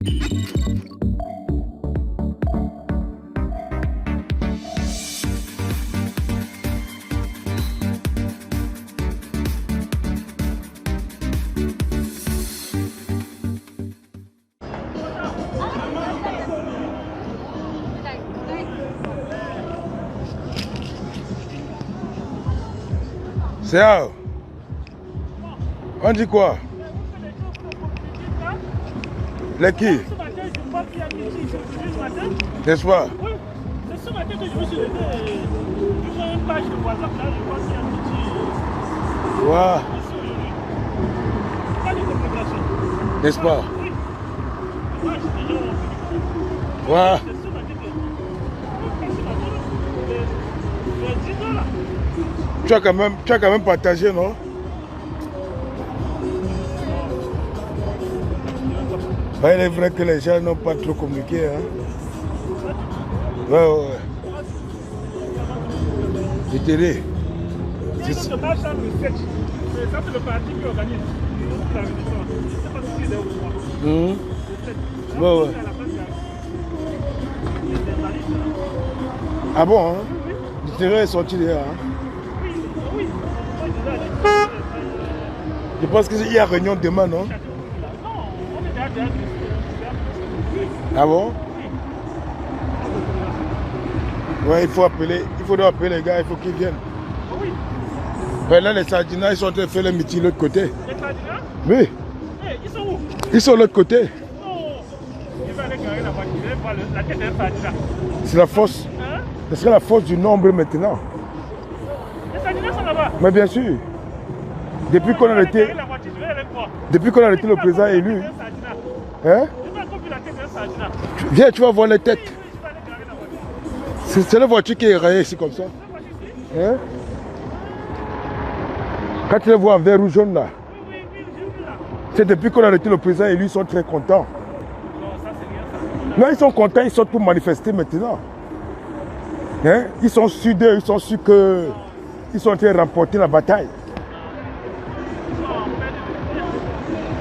C'est ça. On dit quoi? Les qui? N'est-ce pas? Oui, c'est ce matin que je me suis levé. Je vois une page de WhatsApp là, je vois qu'il y a un petit. Waouh. Ici aujourd'hui. Pas de communication. N'est-ce pas? Oui. Moi, je suis déjà en Waouh. C'est ce matin que. Je 10 ans là. Tu as quand même partagé, non? Ouais, il est vrai que les gens n'ont pas trop communiqué. Hein? Ouais. Je te dis. C'est le match dans le sketch. C'est ça, c'est le parti qui organise la réunion. Je ne sais pas si c'est au pouvoir. Ouais. Ah bon, hein? Le terrain est sorti déjà. Hein? Oui. Je pense qu'il y a réunion demain, non? Non, on est déjà. Ah bon? Ouais, il faudra appeler les gars, il faut qu'ils viennent. Oui. Ben là, les Sardinas, ils sont en train de faire le meeting de l'autre côté. Les Sardinas? Oui. Ils sont où? Ils sont de l'autre côté. Non. Il va aller garer la voiture, il va voir la tête d'un Sardina. C'est la force. Hein? Ce serait la force du nombre maintenant. Les Sardinas sont là-bas. Mais bien sûr. Depuis qu'on a arrêté le président élu. Hein? Viens, tu vas voir les têtes. C'est la voiture qui est rayée ici comme ça. Hein? Quand tu les vois en vert ou jaune là. C'est depuis qu'on a arrêté le président élu, ils sont très contents. Non, ils sont contents, ils sortent pour manifester maintenant. Hein? Ils sont sûrs d'eux, ils sont sûrs qu'ils sont en train de remporter la bataille.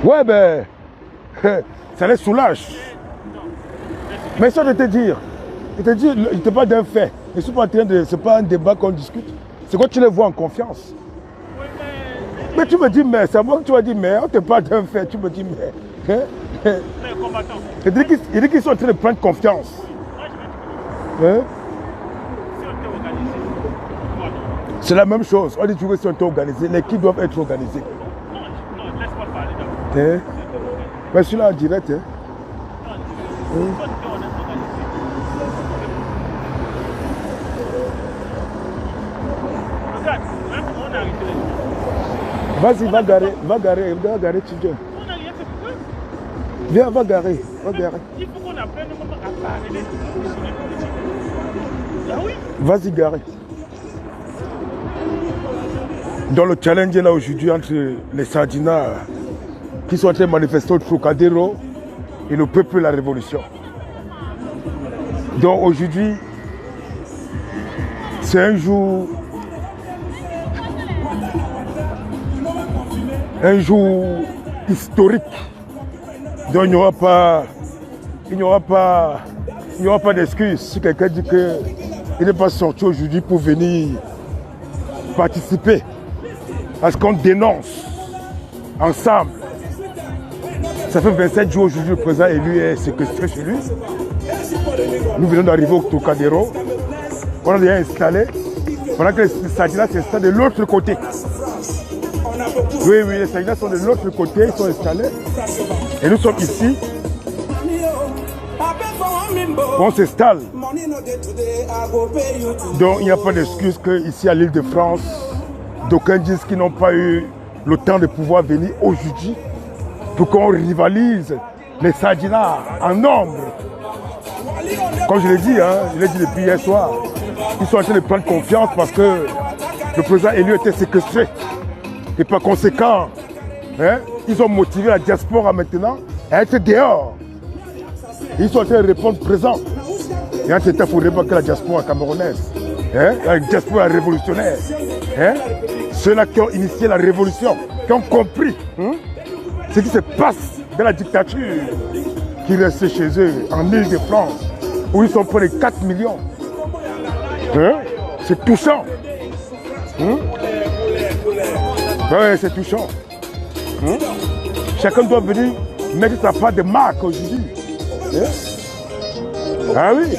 Ouais, ben, ça les soulage. Mais ça, je te dire, je te parle d'un fait. Je suis pas en train de, c'est pas un débat qu'on discute. C'est quand tu les vois en confiance. Mais tu me dis, mais c'est moi que tu vas dire, mais on te parle d'un fait. Tu me dis, mais. Les combattants. Il dit qu'ils sont en train de prendre confiance. Hein? C'est la même chose. On dit toujours qu'ils sont organisés. Les qui doivent être organisés. Non, laisse-moi parler d'abord. Hein? Mais celui-là en direct. Hein? Regarde, même on est arrêté. Vas-y, va garer, tu viens. On n'a rien fait pour eux. Viens, va garer. Il faut qu'on apprenne comment à parler sur les politiques. Ah oui. Vas-y, garer. Dans le challenge là aujourd'hui entre les Sardinas qui sont en train de manifester au Trocadéro et le peuple de la révolution. Donc aujourd'hui, c'est un jour historique. Donc il n'y aura pas d'excuse si quelqu'un dit qu'il n'est pas sorti aujourd'hui pour venir participer à ce qu'on dénonce ensemble. Ça fait 27 jours aujourd'hui, le président élu est séquestré chez lui. Nous venons d'arriver au Trocadéro. On a déjà installé. Pendant que les Sardinas s'installent de l'autre côté. Oui, les Sardinas sont de l'autre côté, ils sont installés. Et nous sommes ici. On s'installe. Donc il n'y a pas d'excuse qu'ici à l'île de France, d'aucuns disent qu'ils n'ont pas eu le temps de pouvoir venir aujourd'hui pour qu'on rivalise les Sardinas en nombre. Comme je l'ai dit, je l'ai dit depuis hier soir, ils sont en train de prendre confiance parce que le président élu était séquestré. Et par conséquent, ils ont motivé la diaspora maintenant à être dehors. Ils sont en train de répondre présent. Et en ce temps, il faudrait pas que la diaspora camerounaise, la diaspora révolutionnaire, ceux-là qui ont initié la révolution, qui ont compris ce qui se passe dans la dictature, qui qui restent chez eux, en Île-de-France, où ils sont près de 4 millions. Hein? C'est touchant. Hein? Ouais, c'est touchant. Hein? Chacun doit venir mettre sa part de marque aujourd'hui. Hein? Ah oui.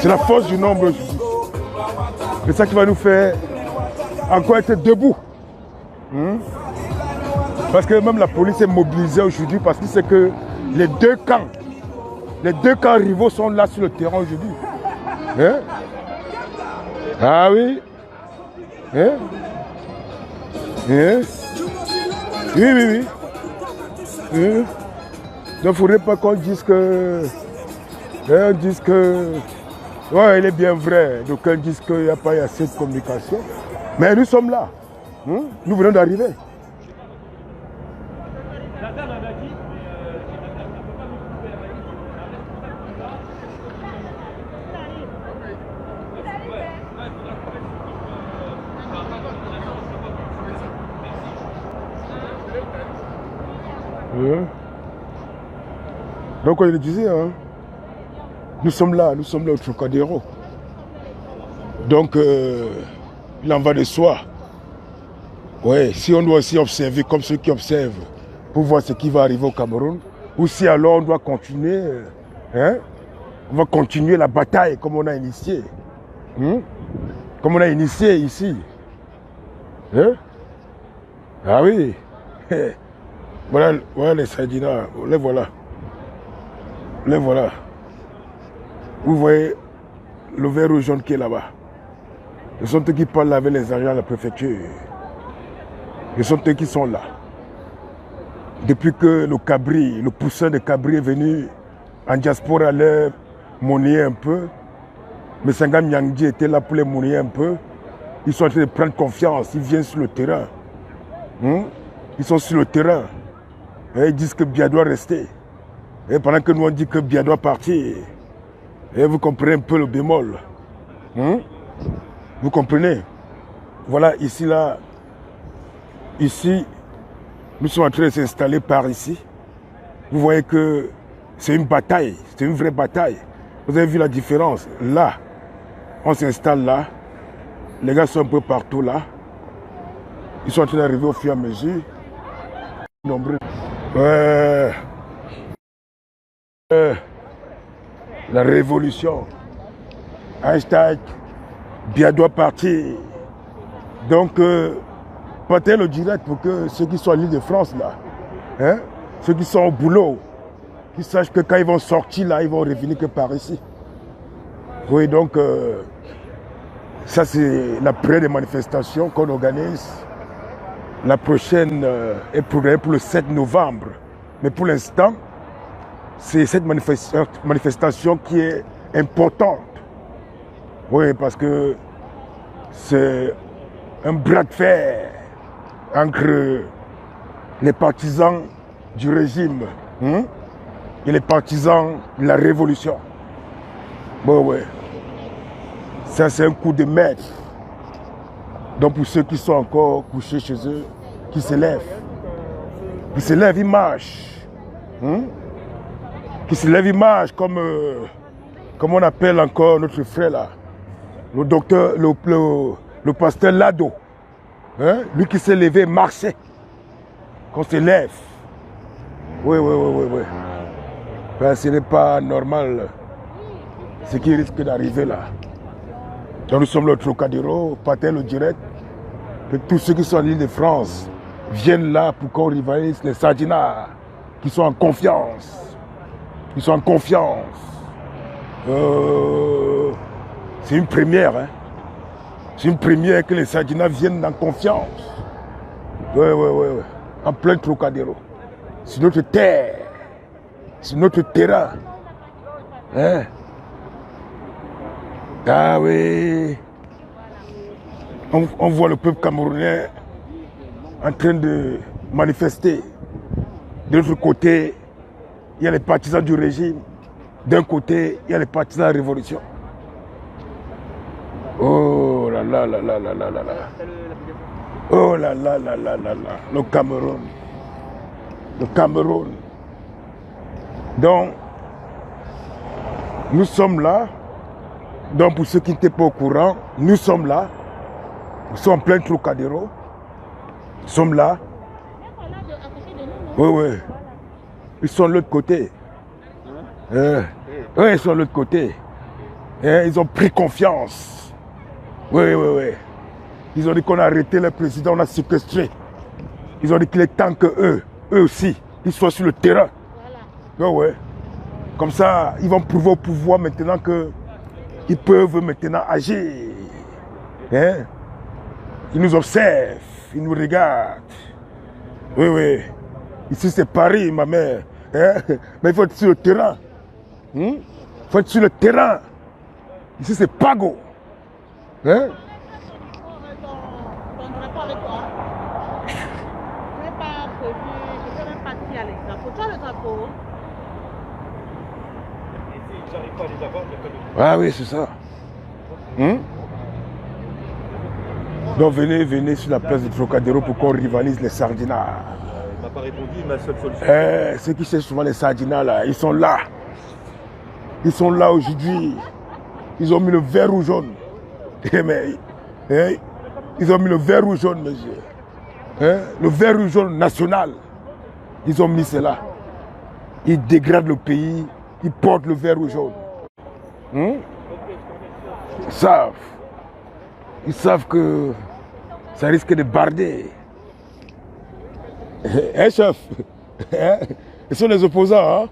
C'est la force du nombre aujourd'hui. C'est ça qui va nous faire encore être debout. Parce que même la police est mobilisée aujourd'hui parce que c'est que les deux camps rivaux sont là sur le terrain aujourd'hui. Hein? Ah oui. Hein? Hein? Oui, oui, oui. Hein? Donc il ne faudrait pas qu'on dise que... On dise que... Ouais, il est bien vrai. Donc on dise qu'il n'y a pas assez de communication. Mais nous sommes là. Hein? Nous venons d'arriver. Donc on le disait, hein, nous sommes là au Trocadéro. Donc il en va de soi. Ouais, si on doit aussi observer comme ceux qui observent pour voir ce qui va arriver au Cameroun, ou si alors on doit continuer, hein, on va continuer la bataille comme on a initié. Hein, comme on a initié ici. Hein? Ah oui. Voilà, voilà les Sardinas, les voilà. Les voilà. Vous voyez le vert rouge jaune qui est là-bas. Ce sont eux qui parlent avec les agents de la préfecture. Ce sont eux qui sont là. Depuis que le cabri, le poussin de cabri est venu en diaspora leur monnayer un peu, mais Sangam Nyangdi était là pour les monnayer un peu. Ils sont en train de prendre confiance, ils viennent sur le terrain. Ils sont sur le terrain. Et ils disent que Biya doit rester. Et pendant que nous on dit que Biya doit partir. Et vous comprenez un peu le bémol. Vous comprenez? Voilà, ici, là. Ici, nous sommes en train de s'installer par ici. Vous voyez que c'est une bataille. C'est une vraie bataille. Vous avez vu la différence? Là, on s'installe là. Les gars sont un peu partout là. Ils sont en train d'arriver au fur et à mesure. Nombreux. La révolution. Hashtag Biya doit partir. Donc, partez le direct pour que ceux qui sont à l'île de France là, hein, ceux qui sont au boulot, qu'ils sachent que quand ils vont sortir là, ils vont revenir que par ici. Oui, donc, ça c'est la première des manifestations qu'on organise. La prochaine est programmée pour le 7 novembre. Mais pour l'instant, c'est cette manifestation qui est importante. Oui, parce que c'est un bras de fer entre les partisans du régime et les partisans de la révolution. Bon, ouais. Ça, c'est un coup de maître. Donc, pour ceux qui sont encore couchés chez eux, qui se lèvent. Qui se lèvent, ils marchent. Qui se lèvent, ils marchent comme on appelle encore notre frère là. Le docteur, le pasteur Lado. Hein? Lui qui s'est levé, marchait. Qu'on se lève. Oui. Ben, ce n'est pas normal ce qui risque d'arriver là. Donc nous sommes le Trocadéro, partez le direct. Que tous ceux qui sont à l'île de France viennent là pour qu'on rivalise les Sardinas qui sont en confiance. Ils sont en confiance. C'est une première. Hein? C'est une première que les Sardinas viennent en confiance. Oui. En plein Trocadéro. C'est notre terre. C'est notre terrain. Hein? Ah oui. On voit le peuple camerounais en train de manifester. De l'autre côté, il y a les partisans du régime. D'un côté, il y a les partisans de la révolution. Oh là là. Oh là là là là là là. Le Cameroun. Le Cameroun. Donc, nous sommes là. Donc, pour ceux qui n'étaient pas au courant, nous sommes là. Nous sommes en plein Trocadéro. Nous sommes là. Oui, oui. Ils sont de l'autre côté. Oui, ils sont de l'autre côté. Ils ont pris confiance. Oui, oui, oui. Ils ont dit qu'on a arrêté le président, on a séquestré. Ils ont dit qu'il est temps que eux aussi, ils soient sur le terrain. Voilà. Oui, oui. Comme ça, ils vont prouver au pouvoir maintenant qu'ils peuvent maintenant agir. Hein? Ils nous observent, ils nous regardent. Oui, oui. Ici, c'est Paris, ma mère. Hein? Mais il faut être sur le terrain. Il faut être sur le terrain. Ici, c'est Pago. Hein? Ah oui, c'est ça. Donc venez sur la place de Trocadéro pour qu'on rivalise les sardinards. Il m'a pas répondu, ma seule solution. Ceux qui cherchent souvent les sardinards là, ils sont là. Ils sont là aujourd'hui. Ils ont mis le vert ou jaune. Ils ont mis le vert ou jaune, monsieur. Le vert ou jaune national. Ils ont mis cela. Ils dégradent le pays. Ils portent le vert ou jaune. Ils savent que ça risque de barder. Chef, ils sont les opposants. Hein?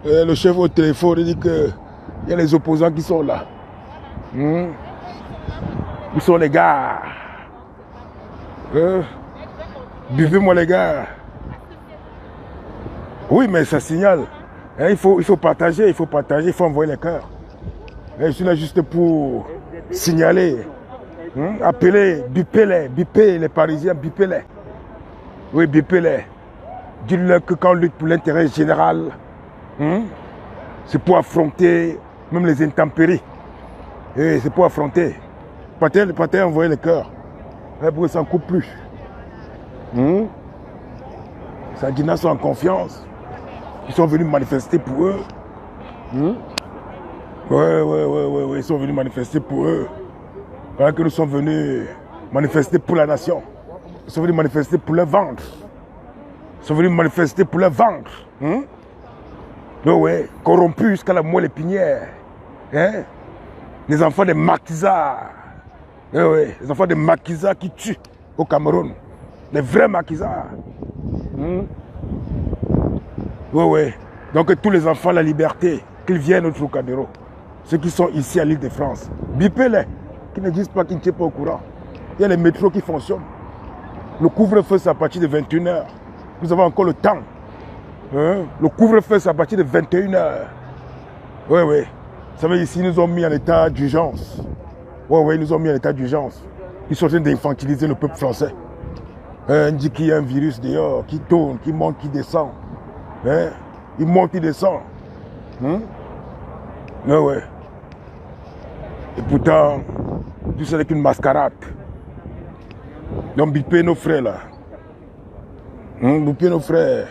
Le chef au téléphone dit qu'il y a les opposants qui sont là. Ils sont les gars. Buvez-moi les gars. Oui, mais ça signale. Il faut partager, il faut envoyer les cœurs. Je suis là juste pour signaler, appeler, biper les Parisiens, bipez-les. Oui, bipez-les. Dites-leur que quand on lutte pour l'intérêt général, c'est pour affronter même les intempéries. C'est pour affronter. Partez envoyer les cœurs. Pour que ça ne coupe plus. Les Sardinats sont en confiance. Ils sont venus manifester pour eux. Oui, ils sont venus manifester pour eux. Alors que nous sommes venus manifester pour la nation. Ils sont venus manifester pour leur ventre. Ils sont venus manifester pour leur ventre. Oui, corrompus jusqu'à la moelle épinière. Les enfants des maquisards. Oui, les enfants des maquisards qui tuent au Cameroun. Les vrais maquisards. Oui. Donc tous les enfants, la liberté, qu'ils viennent au Trocadéro. Ceux qui sont ici à l'île de France. Bipez-les, qui ne disent pas qu'ils ne sont pas au courant. Il y a les métros qui fonctionnent. Le couvre-feu, c'est à partir de 21h. Nous avons encore le temps. Le couvre-feu, c'est à partir de 21h. Oui. Vous savez, ici, ils nous ont mis en état d'urgence. Oui, ils nous ont mis en état d'urgence. Ils sont en train d'infantiliser le peuple français. On dit qu'il y a un virus dehors, qui tourne, qui monte, qui descend. Il monte, il descend. Oui. Et pourtant, tout ça n'est qu'une mascarade. Donc, bipez nos frères là. Bipez nos frères.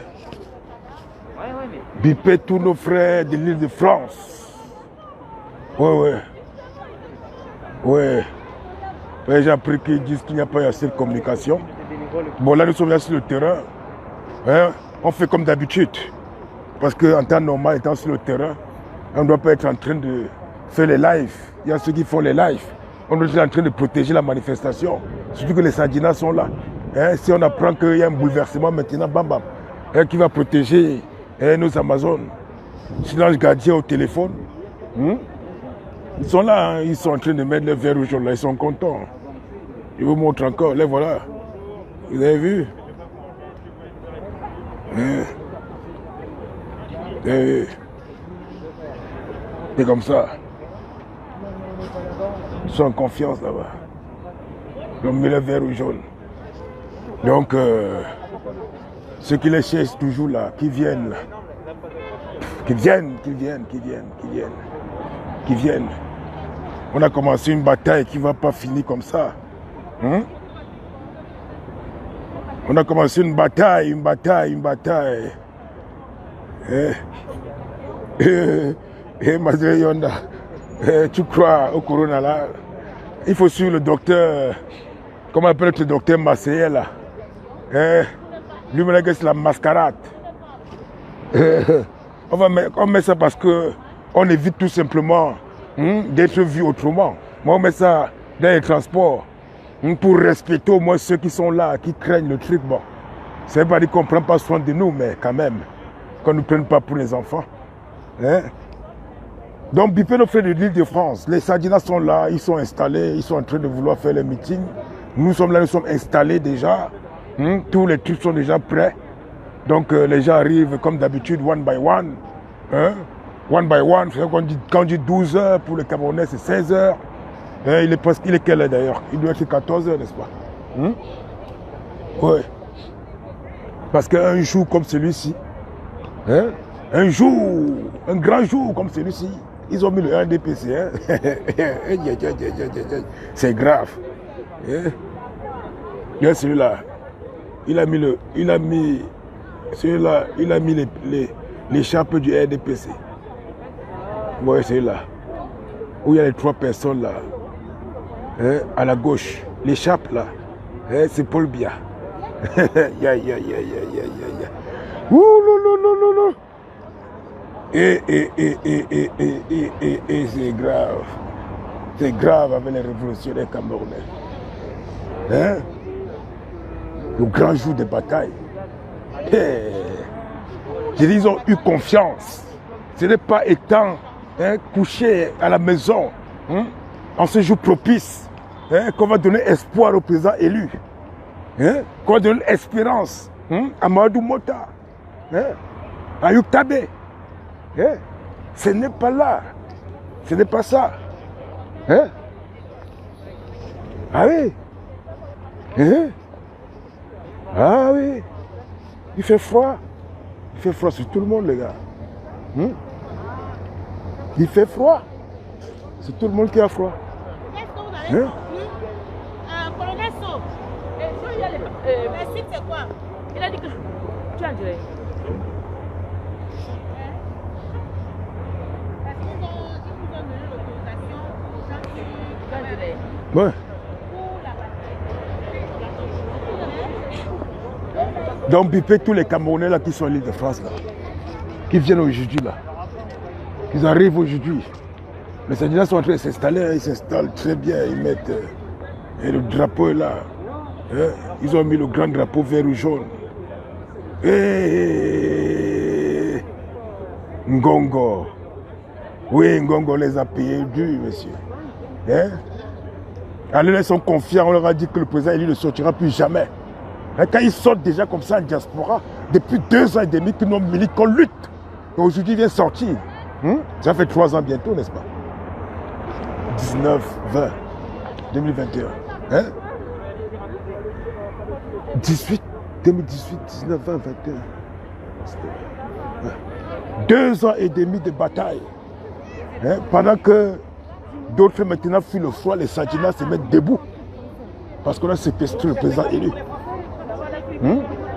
Bipez tous nos frères de l'île de France. Oui. J'ai appris qu'ils disent qu'il n'y a pas assez de communication. Bon, là, nous sommes là sur le terrain. On fait comme d'habitude. Parce qu'en temps normal, étant sur le terrain, on ne doit pas être en train de faire les lives. Il y a ceux qui font les lives. On doit être en train de protéger la manifestation. Surtout que les Sardinats sont là. Si on apprend qu'il y a un bouleversement maintenant, bam bam, qui va protéger nos Amazones. Sinon, je gardien au téléphone. Ils sont là, ils sont en train de mettre le verre rouge là, ils sont contents. Je vous montre encore, là voilà. Vous avez vu? C'est comme ça. Ils sont en confiance là-bas. Ils ont mis le vert ou jaune. Donc, ceux qui les cherchent toujours là, qui viennent là. Qui viennent. On a commencé une bataille qui ne va pas finir comme ça. On a commencé une bataille. Mazé Yonda, tu crois au corona là? Il faut suivre le docteur, comment on appelle le docteur Marseillais là? Lui, c'est la mascarade. On met ça parce qu'on évite tout simplement d'être vu autrement. Moi, on met ça dans les transports pour respecter au moins ceux qui sont là, qui craignent le truc. Bon, ça veut pas dire qu'on ne prend pas soin de nous, mais quand même, qu'on ne prenne pas pour les enfants. Donc, Bipé, nos frères de l'île de France, les Sardinas sont là, ils sont installés, ils sont en train de vouloir faire les meetings. Nous sommes là, nous sommes installés déjà. Tous les trucs sont déjà prêts. Donc, les gens arrivent comme d'habitude, one by one. One by one, quand on dit 12 heures pour les Camerounais, c'est 16 heures. Il est quelle heure d'ailleurs? Il doit être 14 heures, n'est-ce pas? Oui. Parce qu'un jour comme celui-ci, un grand jour comme celui-ci, ils ont mis le RDPC. C'est grave. Regarde celui-là. Il a mis l'écharpe du RDPC. Oui, celui-là. Où il y a les 3 personnes là. À la gauche. L'écharpe là. C'est Paul Biya. Et c'est grave. C'est grave avec les révolutionnaires camerounais. Le grand jour de bataille. Ils ont eu confiance. Ce n'est pas étant couché à la maison en ce jour propice qu'on va donner espoir au président élu. Qu'on va donner espérance à Mamadou Mota, à Youk Tabé. Ce n'est pas là. Ce n'est pas ça. Ah oui. Ah oui. Il fait froid. Il fait froid sur tout le monde, les gars. Il fait froid. C'est tout le monde qui a froid. Est-ce que vous avez compris? Colonel So, le site c'est quoi? Il a dit que tu as duré. Parce qu'ils nous ont donné l'autorisation aux gens qui ont duré. Ouais. Donc, Bipé, tous les Camerounais là qui sont à l'île de France, là, qui viennent aujourd'hui, là, qui arrivent aujourd'hui. Les Sardinas sont en train de s'installer, ils s'installent très bien, ils mettent. Et le drapeau est là. Ils ont mis le grand drapeau vert ou jaune. Et Ngongo. Oui, Ngongo les a payés dur, monsieur. Alors, ils sont confiants, on leur a dit que le président élu ne sortira plus jamais. Quand ils sortent déjà comme ça en diaspora, depuis 2 ans et demi que nous militent, qu'on lutte, et aujourd'hui ils viennent sortir. Ça fait 3 ans bientôt, n'est-ce pas? 19, 20, 2021. 18, 2018, 19, 20, 21. 2 ans et demi de bataille. Pendant que d'autres maintenant fuient le froid, les Sardinas se mettent debout. Parce qu'on a séquestré le président élu.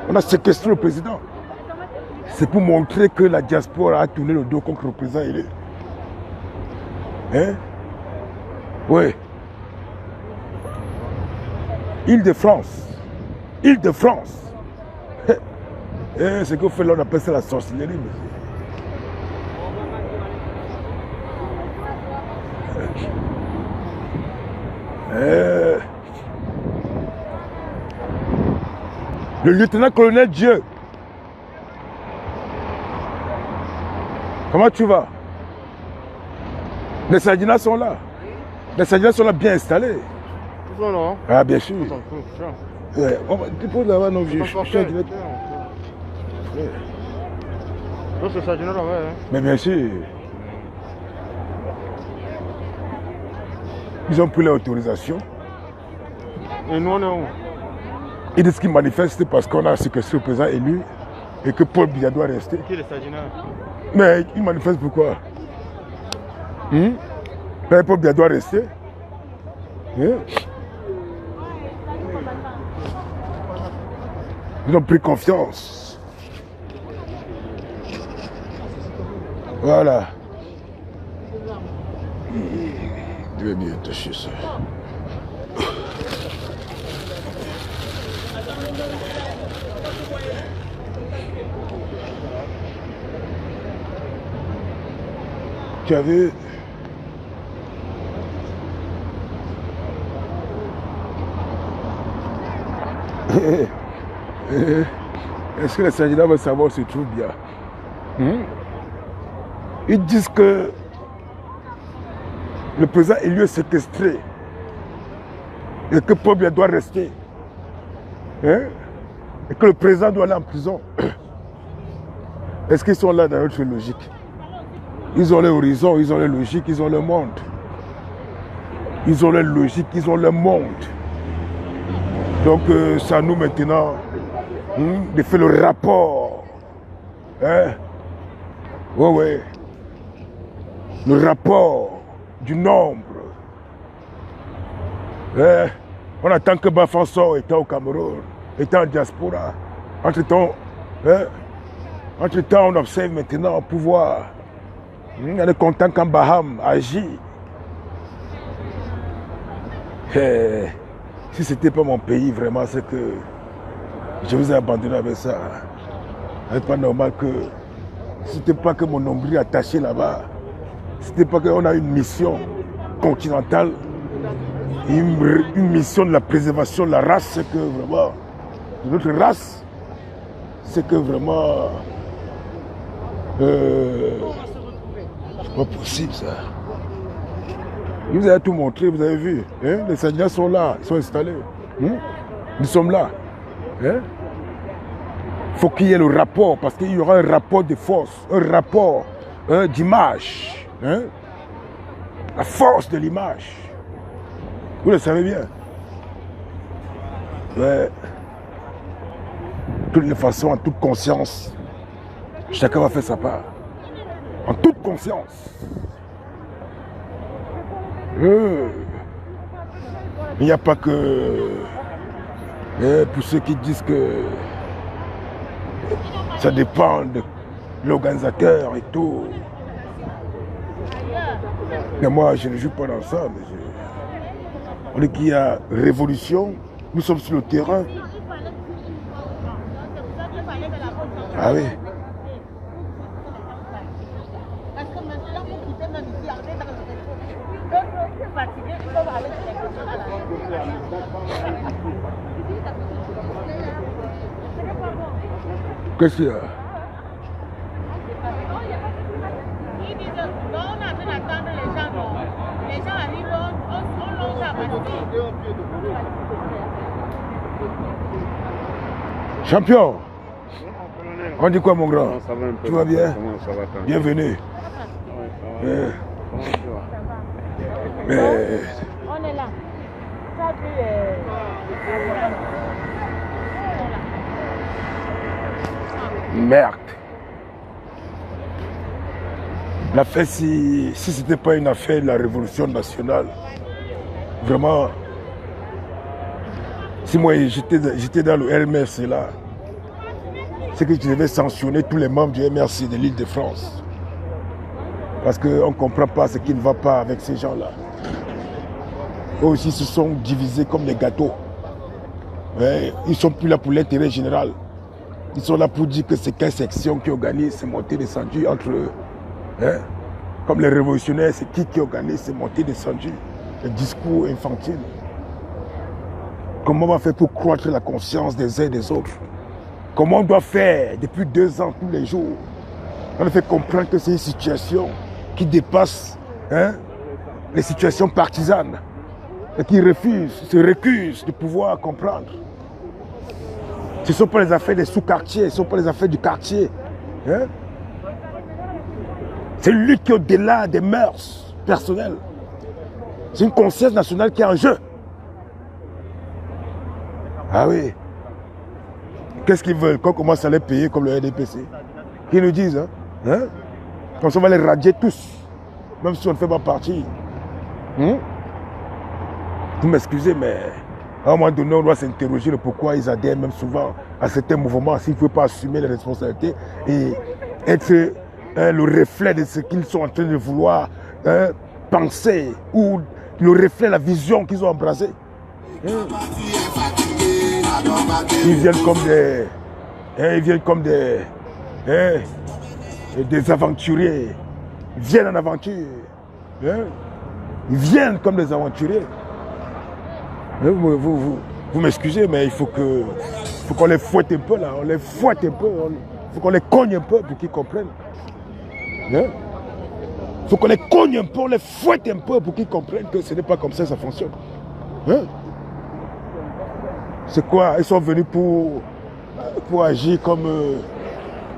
On a séquestré le président. C'est pour montrer que la diaspora a tourné le dos contre le président élu. Oui. Île-de-France. Île-de-France. Ce qu'on fait là, on appelle ça la sorcellerie, monsieur. Le lieutenant-colonel Dieu. Comment tu vas? Les Sardinas sont là. Les Sardinas sont là bien installés. Ils sont là. Ah, bien sûr. On Tu poses là-bas, non, vieux. Donc c'est Sardinat là, ouais. Mais bien sûr. Ils ont pris l'autorisation. Et nous, on est où? Ils disent qu'ils manifestent parce qu'on a séquestré le président élu et que Paul Biya doit rester. Qui est le Sardinat? Mais ils manifestent pourquoi? Mais Paul Biya doit rester. Ils ont pris confiance. Voilà. Je vais mieux toucher ça. Tu as vu? Est-ce que les Sénégalais veulent savoir où se trouve bien? Ils disent que le président élu est séquestré et que Paul Biya doit rester. Et que le président doit aller en prison. Est-ce qu'ils sont là dans notre logique? Ils ont leur horizon, ils ont leur logique, ils ont leur monde. Ils ont leur logique, ils ont leur monde. Donc c'est à nous maintenant de faire le rapport. Oui. Le rapport du nombre. On attend que Bafanso était au Cameroun, était en diaspora. Entre-temps, on observe maintenant au pouvoir. On est content quand Baham agit. Si ce n'était pas mon pays, vraiment, c'est que je vous ai abandonné avec ça. Ce n'est pas normal que... Si ce n'était pas que mon nombril est attaché là-bas, si ce n'était pas qu'on a une mission continentale, une mission de la préservation de la race, c'est que vraiment, de notre race, c'est que vraiment... c'est pas possible ça. Je vous ai tout montré, vous avez vu. Les Sénégalais sont là, ils sont installés. Nous sommes là. Il faut qu'il y ait le rapport, parce qu'il y aura un rapport de force, un rapport d'image. La force de l'image. Vous le savez bien. De toutes les façons, en toute conscience, chacun va faire sa part. En toute conscience. Il n'y a pas que... pour ceux qui disent que ça dépend de l'organisateur et tout. Mais moi, je ne joue pas dans ça. Mais on dit qu'il y a révolution. Nous sommes sur le terrain. Ah oui. Qu'est-ce qu'il y a? Ils disent, non, on a besoin d'attendre les gens, non. Les gens arrivent, on longe à partir. Champion, on dit quoi mon grand? Non, ça va un peu. Tu vas bien? Ça va, Bienvenue. On est là. Ça a pu... Merde. L'affaire, si ce n'était pas une affaire de la révolution nationale, vraiment, si moi j'étais dans le MRC là, c'est que je devais sanctionner tous les membres du MRC de l'Île-de-France. Parce qu'on ne comprend pas ce qui ne va pas avec ces gens-là. Eux aussi se sont divisés comme les gâteaux. Ils ne sont plus là pour l'intérêt général. Ils sont là pour dire que c'est quelle section qui organise ces montées descendues entre eux. Comme les révolutionnaires, c'est qui organise ces montées descendues. Le discours infantile. Comment on va faire pour croître la conscience des uns et des autres? Comment on doit faire depuis 2 ans tous les jours? On a fait comprendre que c'est une situation qui dépasse les situations partisanes et qui se récusent de pouvoir comprendre. Ce ne sont pas les affaires des sous-quartiers, ce ne sont pas les affaires du quartier. C'est une lutte qui est au-delà des mœurs personnelles. C'est une conscience nationale qui est en jeu. Ah oui. Qu'est-ce qu'ils veulent? Qu'on commence à les payer comme le RDPC? Qu'ils nous disent, comme ça on va les radier tous, même si on ne fait pas partie. Vous m'excusez, mais À un moment donné, on doit s'interroger le pourquoi ils adhèrent même souvent à certains mouvements, s'ils ne peuvent pas assumer les responsabilités et être le reflet de ce qu'ils sont en train de vouloir penser, ou le reflet, la vision qu'ils ont embrassée. Ils viennent comme des aventuriers. Ils viennent en aventure. Ils viennent comme des aventuriers. Vous m'excusez, mais il faut qu'on les fouette un peu là. On les fouette un peu. Il faut qu'on les cogne un peu pour qu'ils comprennent. Il faut qu'on les cogne un peu, on les fouette un peu pour qu'ils comprennent que ce n'est pas comme ça que ça fonctionne. C'est quoi? Ils sont venus pour agir comme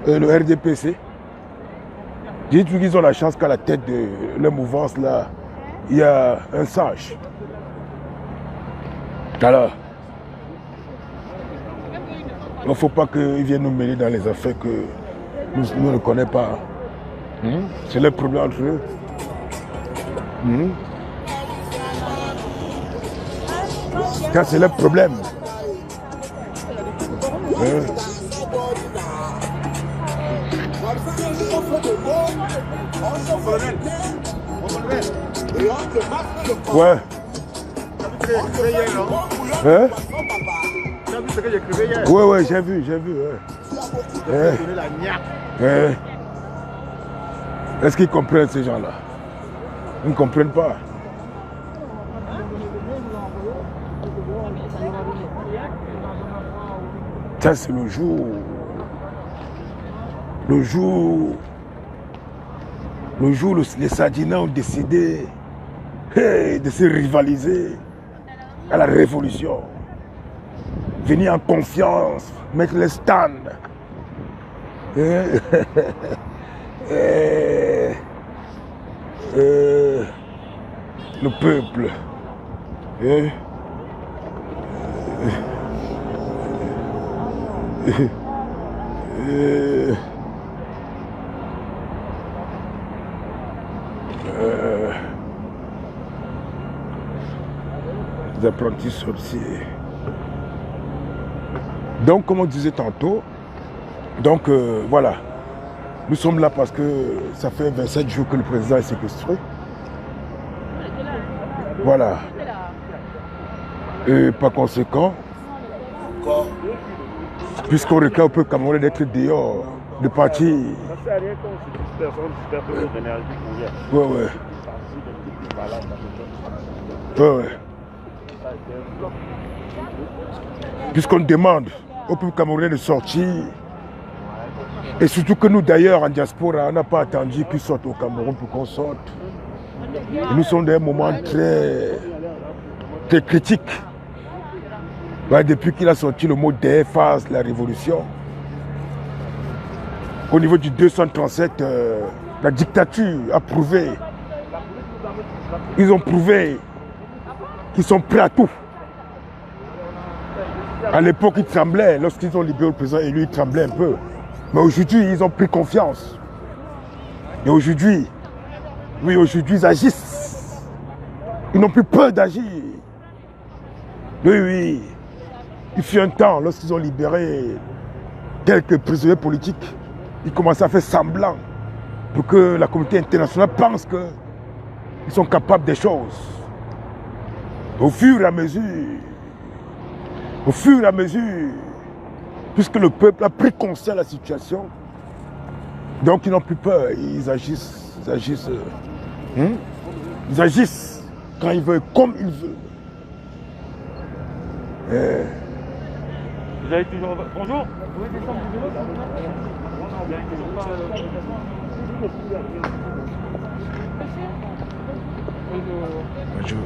le RDPC. Dites-vous qu'ils ont la chance qu'à la tête de leur mouvance là, il y a un sage. Alors, il ne faut pas qu'ils viennent nous mêler dans les affaires que nous ne connaissons pas. C'est le problème entre eux. Ça, c'est le problème. Ouais. Hein? Ouais, j'ai vu. Est-ce qu'ils comprennent ces gens-là? Ils ne comprennent pas. Ça, c'est le jour où les Sadinais ont décidé de se rivaliser à la révolution. Venir en confiance, mettre les stands. Le peuple. Les apprentis sorciers. Donc, comme on disait tantôt, donc voilà, nous sommes là parce que ça fait 27 jours que le président est séquestré. Voilà. Et par conséquent, puisqu'on réclame au peuple camerounais d'être dehors, de partir. Ouais. Puisqu'on demande au peuple camerounais de sortir, et surtout que nous d'ailleurs en diaspora, on n'a pas attendu qu'ils sortent au Cameroun pour qu'on sorte. Et nous sommes dans un moment très critique. Ouais, depuis qu'il a sorti le mot déphase la révolution, au niveau du 237, la dictature a prouvé, ils ont prouvé qu'ils sont prêts à tout. À l'époque, ils tremblaient, lorsqu'ils ont libéré le président élu, ils tremblaient un peu. Mais aujourd'hui, ils ont pris confiance. Et aujourd'hui, ils agissent. Ils n'ont plus peur d'agir. Oui. Il fut un temps, lorsqu'ils ont libéré quelques prisonniers politiques, ils commençaient à faire semblant pour que la communauté internationale pense qu'ils sont capables des choses. Au fur et à mesure, puisque le peuple a pris conscience de la situation, donc ils n'ont plus peur, ils agissent quand ils veulent, comme ils veulent. Vous avez toujours... Bonjour. Bonjour.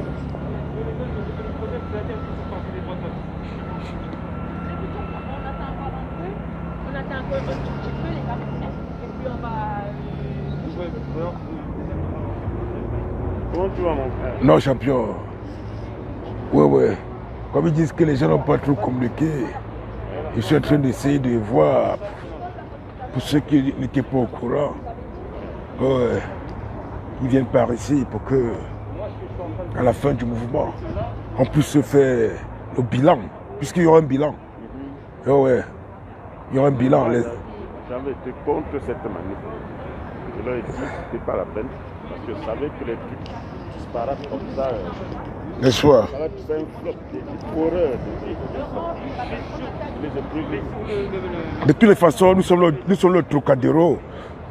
On attend encore un petit peu les gars, et puis on va... Comment tu vas, mon frère? Non, champion. Ouais. Comme ils disent que les gens n'ont pas trop communiqué, je suis en train d'essayer de voir, pour ceux qui n'étaient pas au courant, ils viennent par ici pour que, à la fin du mouvement, on puisse se faire au bilan, puisqu'il y aura un bilan. Oh ouais, il y aura un bilan. J'avais été contre cette manif. Je leur ai dit que ce n'était pas la peine, parce que je savais que les trucs disparaissent comme ça. N'est-ce pas? Ça va faire un flop, des horreurs, De toutes les façons, nous sommes le Trocadéro.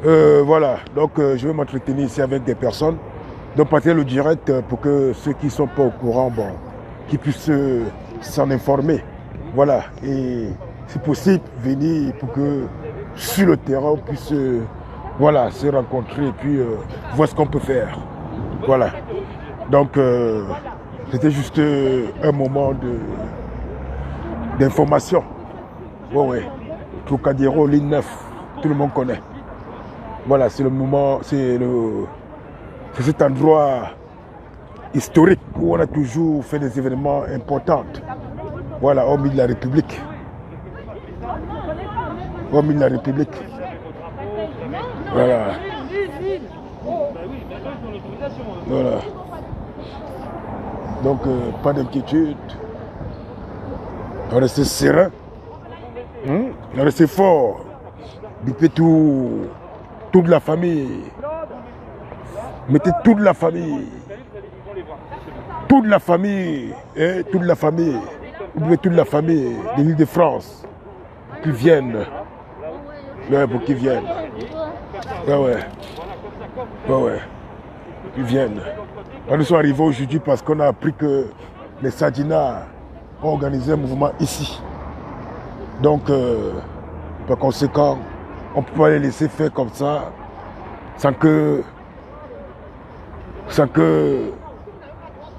Voilà, donc je vais m'entretenir ici avec des personnes. Donc partir le direct pour que ceux qui ne sont pas au courant, bon, qui puissent s'en informer. Voilà, et si possible, venir pour que sur le terrain, on puisse voilà, se rencontrer et puis voir ce qu'on peut faire. Voilà, donc c'était juste un moment d'information. Ouais. Trocadéro, ligne 9, tout le monde connaît. Voilà, c'est le moment, c'est cet endroit historique où on a toujours fait des événements importants. Voilà, au milieu de la République. Au milieu de la République. Voilà. Voilà. Donc, pas d'inquiétude. On reste serein. On reste fort. Mettez toute la famille. Mettez toute la famille. Toute la famille. Toute la famille. Vous mettez toute la famille de l'île de France. Qui viennent. Ouais, pour qu'ils viennent. Ouais. Qui viennent. Nous sommes arrivés aujourd'hui parce qu'on a appris que les Sadina ont organisé un mouvement ici. Donc, par conséquent, on ne peut pas les laisser faire comme ça sans que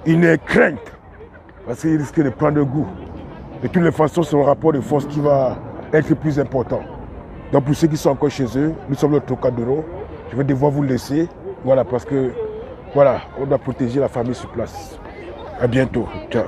il n'ait crainte. Parce qu'il risque de prendre goût. De toutes les façons, c'est le rapport de force qui va être le plus important. Donc pour ceux qui sont encore chez eux, nous sommes le Trocadéro. Je vais devoir vous laisser. Voilà, parce que voilà, on doit protéger la famille sur place. À bientôt. Ciao.